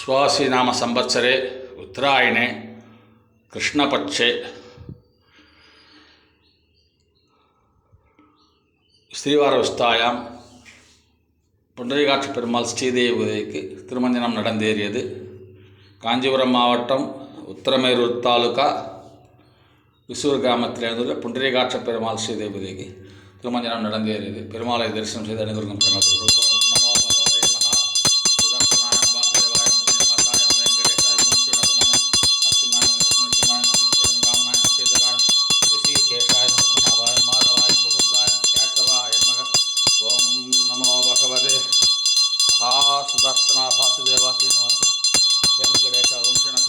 विश्वासी नाम संवत्सरे उत्तरायणे कृष्णपक्षे ஸ்ரீவாரவிஸ்தாயாம் புண்டரீகாட்சி பெருமாள் ஸ்ரீதேவிக்கு திருமஞ்சனம் நடந்தேறியது. காஞ்சிபுரம் மாவட்டம் உத்தரமேரூர் தாலுகா விசூர் கிராமத்திலிருந்து புண்டரீகாட்சி பெருமாள் ஸ்ரீதேவிக்கு திருமஞ்சனம் நடந்தேறியது. பெருமாளை தரிசனம் செய்து அனைவருக்கும் सुदर्शना वासुदेवा श्रीनिवास वेंकटेश वंशनक